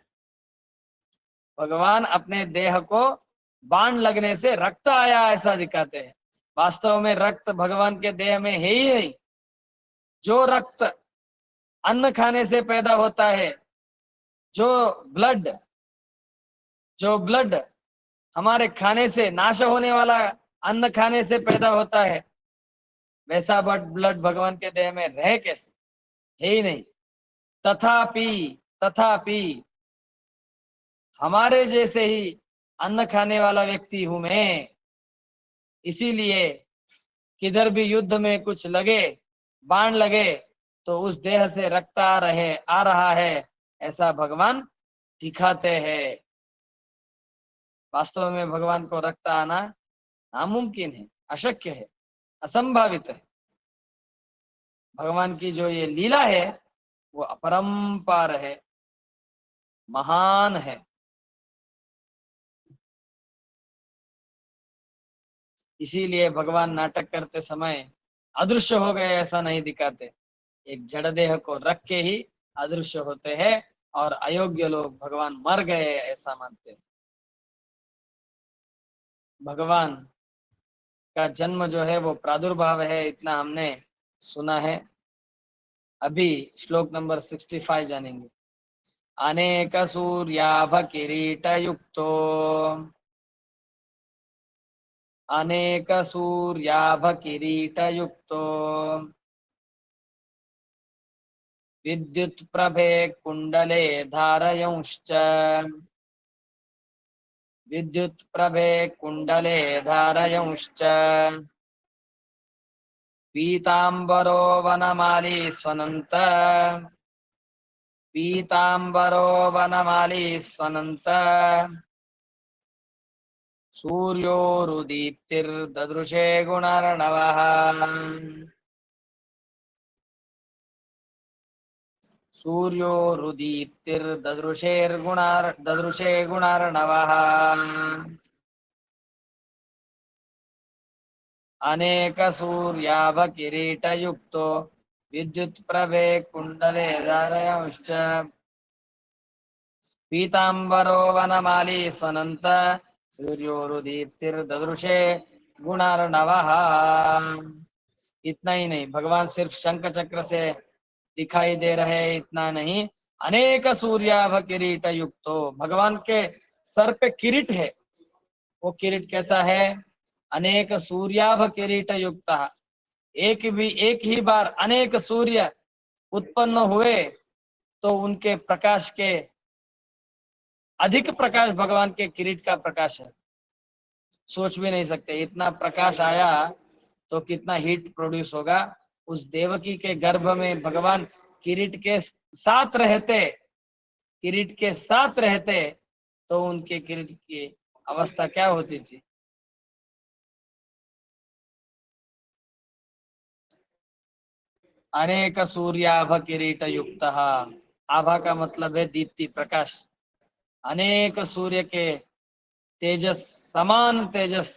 Speaker 1: भगवान अपने देह को बाण लगने से रक्त आया ऐसा दिखाते हैं। वास्तव में रक्त भगवान के देह में है ही नहीं। जो रक्त अन्न खाने से पैदा होता है, जो ब्लड जो ब्लड हमारे खाने से नाश होने वाला अन्न खाने से पैदा होता है, वैसा ब्लड भगवान के देह में रह कैसे, है ही नहीं। तथापि तथापि हमारे जैसे ही अन्न खाने वाला व्यक्ति हूं मैं, इसीलिए किधर भी युद्ध में कुछ लगे, बाण लगे, तो उस देह से रक्त आ रहा है ऐसा भगवान दिखाते हैं। वास्तव में भगवान को रक्त आना नामुमकिन है, अशक्य है, असंभावित है। भगवान की जो ये लीला है वो अपरंपार है, महान है। इसीलिए भगवान नाटक करते समय अदृश्य हो गए ऐसा नहीं दिखाते, एक जड़ देह को रख के ही अदृश्य होते हैं और अयोग्य लोग भगवान मर गए ऐसा मानते हैं। भगवान का जन्म जो है वो प्रादुर्भाव है, इतना हमने सुना है। अभी श्लोक नंबर 65 जानेंगे। अनेक सूर्याभ किरीट युक्तो, अनेक सूर्याभ किरीट युक्तो, विद्युत प्रभे कुंडले धारयंश्च, विद्युत प्रभे कुंडले धारयंश्च, पीतांबरो वनमाली स्वनंत, पीतांबरो वनमाली स्वनंत, सूर्योरुदीप्तिर्ददृशे गुणार्णवः, ददृशे गुणार्णवः, अनेक सूर्याभ किरीट युक्तो, विद्युत प्रभे कुंडले धारयंश्च, पीतांबरो वनमाली स्वनंत, सूर्योरुदीप्तिर्ददृशे गुणार्णवः। इतना ही नहीं, भगवान सिर्फ शंख चक्र से दिखाई दे रहे, इतना नहीं, अनेक सूर्याभ किरीट युक्तो, भगवान के सर पे किरीट है। वो किरीट कैसा है, अनेक सूर्याभ किरीट युक्त, एक ही बार अनेक सूर्य उत्पन्न हुए तो उनके प्रकाश के अधिक प्रकाश भगवान के किरीट का प्रकाश है। सोच भी नहीं सकते, इतना प्रकाश आया तो कितना हीट प्रोड्यूस होगा। उस देवकी के गर्भ में भगवान किरीट के साथ रहते, किरीट के साथ रहते तो उनके किरीट की अवस्था क्या होती थी। अनेक सूर्याभ किरीट युक्त, आभा का मतलब है दीप्ति प्रकाश। अनेक सूर्य के तेजस, समान तेजस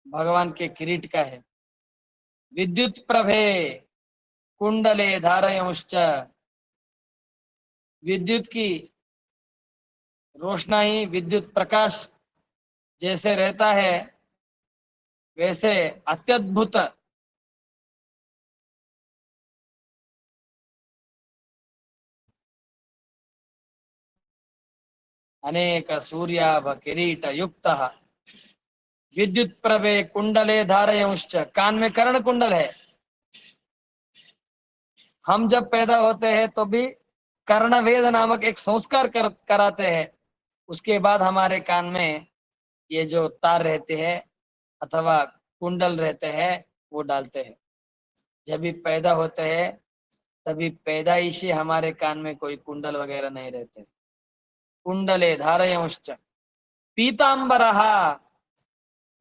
Speaker 1: भगवान के किरीट का है। विद्युत प्रभे कुंडले धारयंश्च, विद्युत की रोशनाई, विद्युत प्रकाश जैसे रहता है वैसे अत्यद्भुत अनेक सूर्याभ किरीट युक्त, विद्युत प्रभे कुंडले धारयंश्च, कान में कर्ण कुंडल है। हम जब पैदा होते हैं तो भी कर्णवेद नामक एक संस्कार कराते हैं। उसके बाद हमारे कान में ये जो तार रहते हैं अथवा कुंडल रहते हैं वो डालते हैं। जब भी पैदा होते हैं तभी पैदाइशी हमारे कान में कोई कुंडल वगैरह नहीं रहते। कुंडले धारयंश्च पीतांबरः,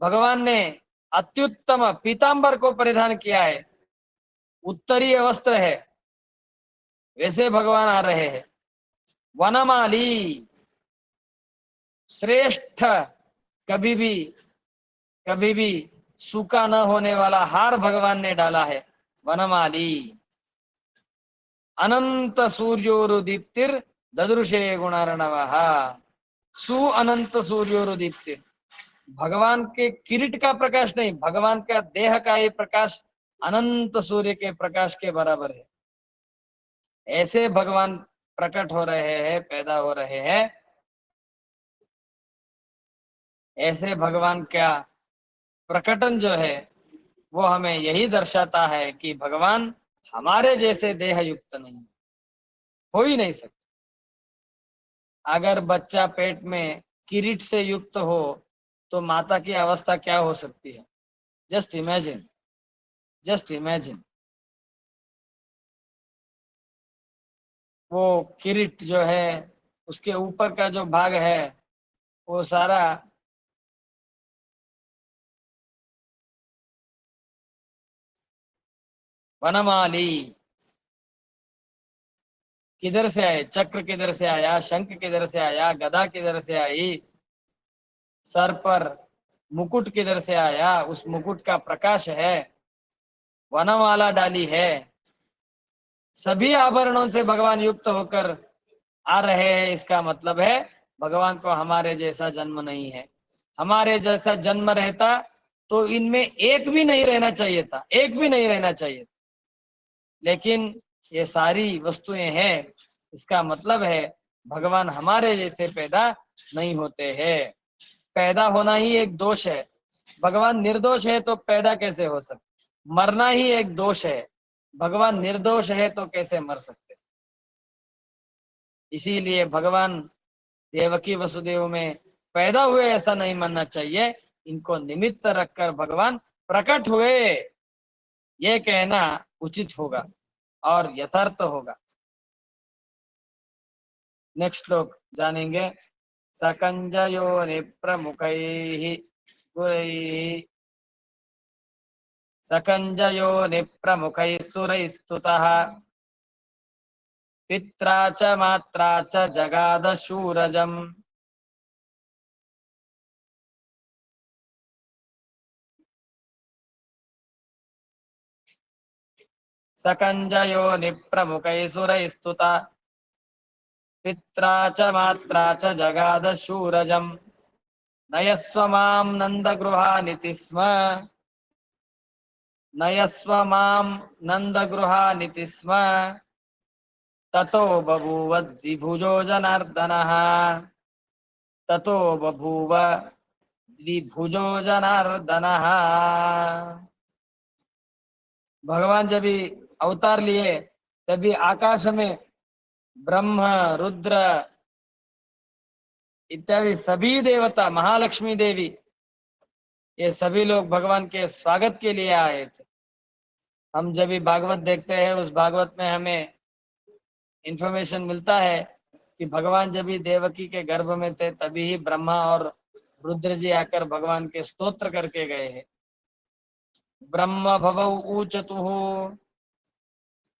Speaker 1: भगवान ने अत्युत्तम पीतांबर को परिधान किया है। उत्तरीय वस्त्र है वैसे भगवान आ रहे हैं। वनमाली, श्रेष्ठ, कभी भी कभी भी सूखा न होने वाला हार भगवान ने डाला है। वनमाली अनंत सूर्योरुदीप्तिर ददृशे गुणार्णवः, सु अनंत सूर्योरुदीप्तिर, भगवान के किरीट का प्रकाश नहीं, भगवान का देह का ही प्रकाश अनंत सूर्य के प्रकाश के बराबर है। ऐसे भगवान प्रकट हो रहे हैं, पैदा हो रहे हैं। ऐसे भगवान का प्रकटन जो है वो हमें यही दर्शाता है कि भगवान हमारे जैसे देह युक्त नहीं, हो ही नहीं सकता। अगर बच्चा पेट में किरीट से युक्त हो तो माता की अवस्था क्या हो सकती है। Just imagine, just imagine. वो किरीट जो है उसके ऊपर का जो भाग है वो सारा वनमाली, किधर से आए, चक्र किधर से आया, शंख किधर से आया, गदा किधर से आई, सर पर मुकुट किधर से आया, उस मुकुट का प्रकाश है, वनमाला डाली है। सभी आभरणों से भगवान युक्त होकर आ रहे हैं। इसका मतलब है भगवान को हमारे जैसा जन्म नहीं है। हमारे जैसा जन्म रहता तो इनमें एक भी नहीं रहना चाहिए था, एक भी नहीं रहना चाहिए था। लेकिन ये सारी वस्तुएं हैं, इसका मतलब है भगवान हमारे जैसे पैदा नहीं होते हैं। पैदा होना ही एक दोष है। भगवान निर्दोष है तो पैदा कैसे हो सकते, मरना ही एक दोष है। भगवान निर्दोष है तो कैसे मर सकते। इसीलिए भगवान देवकी वसुदेव में पैदा हुए ऐसा नहीं मानना चाहिए, इनको निमित्त रखकर भगवान प्रकट हुए ये कहना उचित होगा और यथार्थ होगा। नेक्स्ट श्लोक जानेंगे। सकंजयो निप्रमुखैः गुरैः, सकंजयो निप्रमुखैः सुरैस्तुतः, पित्रा च मात्रा च जगाद शूरजम्। सकंजयो निप्रमुखैः सुरैस्तुतः, पित्रा च मात्रा च जगाद शूरजम्। नयस्व मां नन्दगृहानिति स्म, नयस्व मां नन्दगृहानिति स्म, ततो बभूव द्विभुजो जनार्दनः, ततो बभूव द्विभुजो जनार्दनः। भगवान जब भी अवतार लिए तभी आकाश में ब्रह्म, रुद्र इत्यादि सभी देवता, महालक्ष्मी देवी, ये सभी लोग भगवान के स्वागत के लिए आए थे। हम जब भी भागवत देखते हैं, उस भागवत में हमें इंफॉर्मेशन मिलता है कि भगवान जब भी देवकी के गर्भ में थे, तभी ही ब्रह्मा और रुद्र जी आकर भगवान के स्तोत्र करके गए हैं। ब्रह्म भवौ ऊचतुः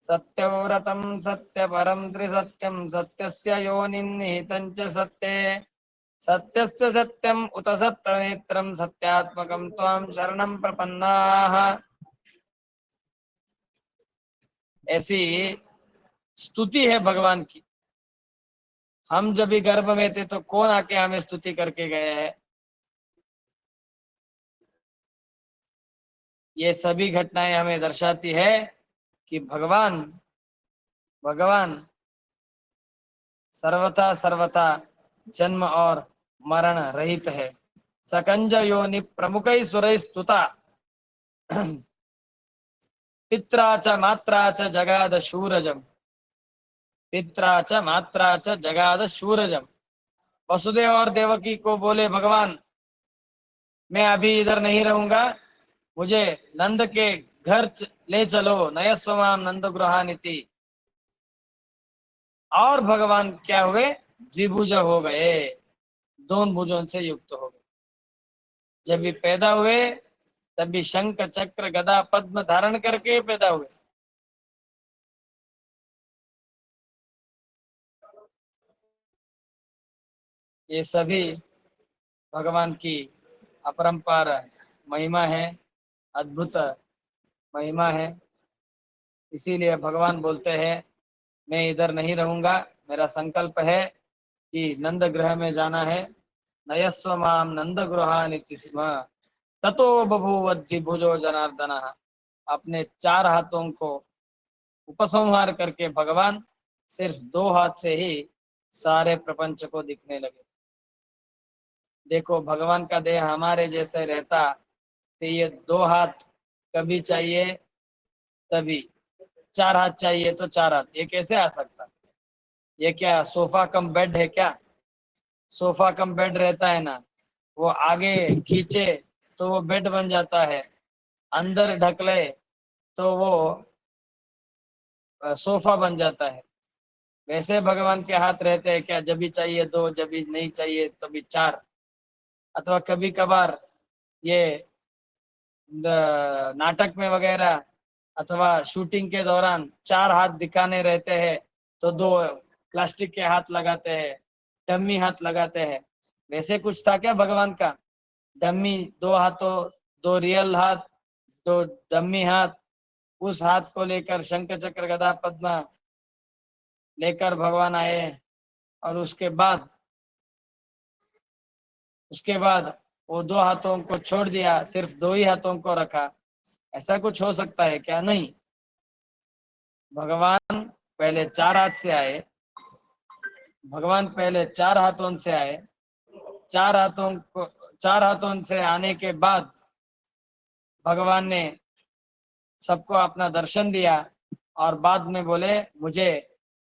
Speaker 1: सत्यव्रतम सत्य परम त्रिसत्यम सत्यस्य योनिन्निहितं च सत्ये सत्यस्य सत्यम उत सत्यनेत्रम सत्यात्मकं त्वां शरणं प्रपन्नाः। ऐसी स्तुति है भगवान की। हम जब भी गर्भ में थे तो कौन आके हमें स्तुति करके गए हैं। ये सभी घटनाएं हमें दर्शाती है कि भगवान भगवान सर्वथा सर्वथा जन्म और मरण रहित है। सकंज योनि प्रमुख सुर स्तुता पित्रा च मात्रा च जगाद शूरजम, पित्रा च मात्रा च जगाद शूरजम। वसुदेव और देवकी को बोले भगवान, मैं अभी इधर नहीं रहूंगा, मुझे नंद के घर ले चलो, नयस्वमाम नंद गृहानिति। और भगवान क्या हुए, द्विभुज हो गए, दोनों भुजों से युक्त हो गए। जब भी पैदा हुए तब भी शंख चक्र गदा पद्म धारण करके पैदा हुए। ये सभी भगवान की अपरंपार महिमा है, अद्भुत महिमा है। इसीलिए भगवान बोलते हैं, मैं इधर नहीं रहूंगा, मेरा संकल्प है कि नंद गृह में जाना है। नयस्व माम नंद गृहानिति स्म ततो बभूव द्विभुजो जनार्दन। अपने चार हाथों को उपसंहार करके भगवान सिर्फ दो हाथ से ही सारे प्रपंच को दिखने लगे। देखो, भगवान का देह हमारे जैसे रहता तो ये दो हाथ कभी चाहिए तभी, चार हाथ चाहिए तो चार हाथ, ये कैसे आ सकता। ये क्या सोफा कम बेड है क्या। सोफा कम बेड रहता है ना, वो आगे खींचे तो वो बेड बन जाता है, अंदर ढकले तो वो सोफा बन जाता है। वैसे भगवान के हाथ रहते हैं क्या, जब भी चाहिए दो, जब भी नहीं चाहिए तो भी चार। अथवा कभी कभार ये नाटक में वगैरह अथवा शूटिंग के दौरान चार हाथ दिखाने रहते हैं तो दो प्लास्टिक के हाथ लगाते हैं, डम्मी हाथ लगाते हैं। वैसे कुछ था क्या भगवान का, डम्मी दो हाथों, दो रियल हाथ, दो डम्मी हाथ। उस हाथ को लेकर शंख चक्र गदा पद्मा लेकर भगवान आए। और उसके बाद वो दो हाथों को छोड़ दिया, सिर्फ दो ही हाथों को रखा। ऐसा कुछ हो सकता है क्या, नहीं। भगवान पहले चार हाथ से आए, भगवान पहले चार हाथों से आए, चार हाथों से आने के बाद भगवान ने सबको अपना दर्शन दिया और बाद में बोले मुझे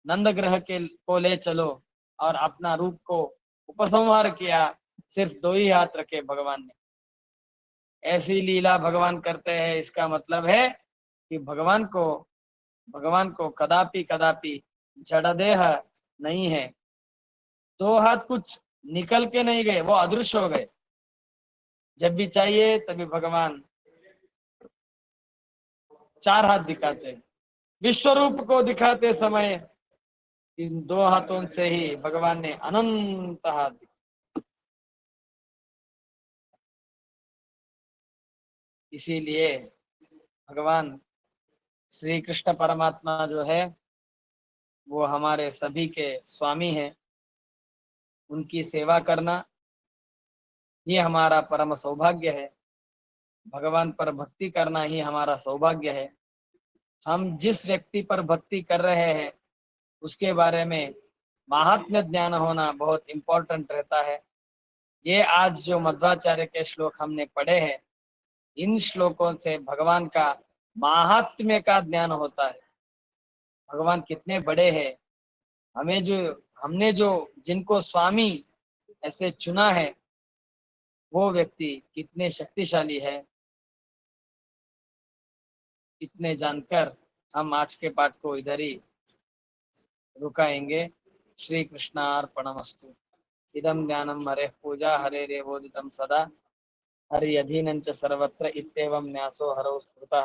Speaker 1: नंद ग्रह के को ले चलो, और अपना रूप को उपसंहार किया। सिर्फ दो ही हाथ रखे भगवान ने। ऐसी लीला भगवान करते हैं, इसका मतलब है कि भगवान को कदापि कदापि जड़ देह नहीं है। दो हाथ कुछ निकल के नहीं गए, वो अदृश्य हो गए। जब भी चाहिए तभी भगवान चार हाथ दिखाते हैं। विश्व रूप को दिखाते समय इन दो हाथों से ही भगवान ने अनंत हाथ दिखाए। इसीलिए भगवान श्री कृष्ण परमात्मा जो है वो हमारे सभी के स्वामी हैं। उनकी सेवा करना ये हमारा परम सौभाग्य है। भगवान पर भक्ति करना ही हमारा सौभाग्य है। हम जिस व्यक्ति पर भक्ति कर रहे हैं उसके बारे में महात्म्य ज्ञान होना बहुत इम्पोर्टेंट रहता है। ये आज जो मध्वाचार्य के श्लोक हमने पढ़े हैं, इन श्लोकों से भगवान का महात्म्य का ज्ञान होता है। भगवान कितने बड़े हैं। हमें जो हमने जो जिनको स्वामी ऐसे चुना है, वो व्यक्ति कितने शक्तिशाली है। इतने जानकर हम आज के पाठ को इधर ही रुकाएंगे। श्री कृष्णार्पणमस्तु। इदं ज्ञानम हरे पूजा हरे रेवोदितं सदा हरि अधीनं च सर्वत्र इत्येवं न्यासो हरौ स्मृतः।